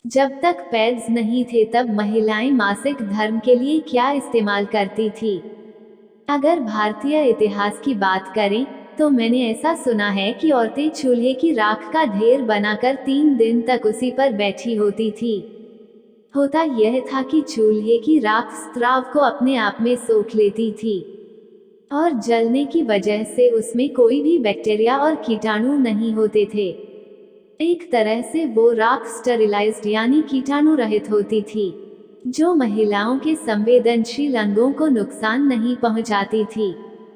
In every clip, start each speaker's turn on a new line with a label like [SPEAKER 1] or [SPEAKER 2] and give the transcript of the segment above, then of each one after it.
[SPEAKER 1] जब तक पैड्स नहीं थे तब महिलाएं मासिक धर्म के लिए क्या इस्तेमाल करती थी? अगर भारतीय इतिहास की बात करें तो मैंने ऐसा सुना है कि औरतें चूल्हे की राख का ढेर बनाकर 3 दिन तक उसी पर बैठी होती थी। होता यह था कि चूल्हे की राख स्त्राव को अपने आप में सोख लेती थी और जलने की वजह से उसमें कोई भी बैक्टीरिया और कीटाणु नहीं होते थे। एक तरह से वो राख स्टरिलाइज्ड यानी कीटाणु रहित होती थी, जो महिलाओं के संवेदनशील अंगों को नुकसान नहीं पहुंचाती थी।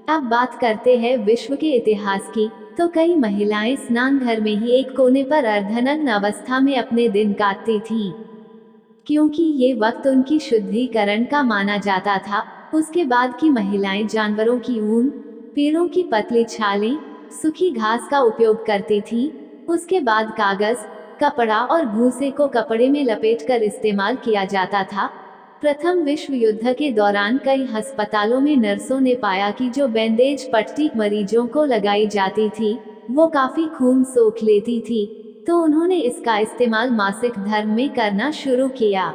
[SPEAKER 1] अब बात करते हैं विश्व के इतिहास की, तो कई महिलाएं स्नान घर में ही एक कोने पर अर्धनग्न अवस्था में अपने दिन काटती थीं, क्योंकि ये वक्त उनकी शुद्धिकरण का माना जाता था। उसके बाद की महिलाएं जानवरों की ऊन, पेड़ों की पतली छालें, सूखी घास का उपयोग करती थीं। उसके बाद कागज, कपड़ा और भूसे को कपड़े में लपेटकर इस्तेमाल किया जाता था। प्रथम विश्व युद्ध के दौरान कई अस्पतालों में नर्सों ने पाया कि जो बैंडेज पट्टी मरीजों को लगाई जाती थी वो काफी खून सोख लेती थी, तो उन्होंने इसका इस्तेमाल मासिक धर्म में करना शुरू किया।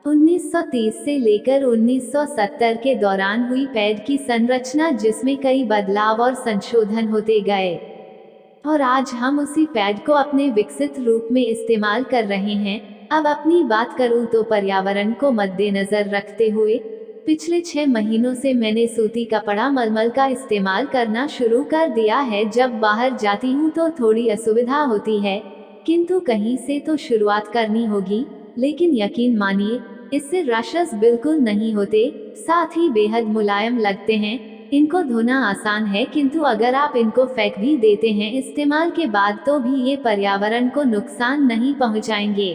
[SPEAKER 1] 1930 से लेकर 1970 के दौरान हुई पैड की संरचना, जिसमें कई बदलाव और संशोधन होते गए, और आज हम उसी पैड को अपने विकसित रूप में इस्तेमाल कर रहे हैं। अब अपनी बात करूं तो पर्यावरण को मद्देनजर रखते हुए पिछले 6 महीनों से मैंने सूती कपड़ा मलमल का इस्तेमाल करना शुरू कर दिया है। जब बाहर जाती हूं तो थोड़ी असुविधा होती है, किंतु कहीं से तो शुरुआत करनी होगी। लेकिन यकीन मानिए, इससे रैशेस बिल्कुल नहीं होते, साथ ही बेहद मुलायम लगते हैं। इनको धोना आसान है, किंतु अगर आप इनको फेंक भी देते हैं इस्तेमाल के बाद तो भी ये पर्यावरण को नुकसान नहीं पहुंचाएंगे।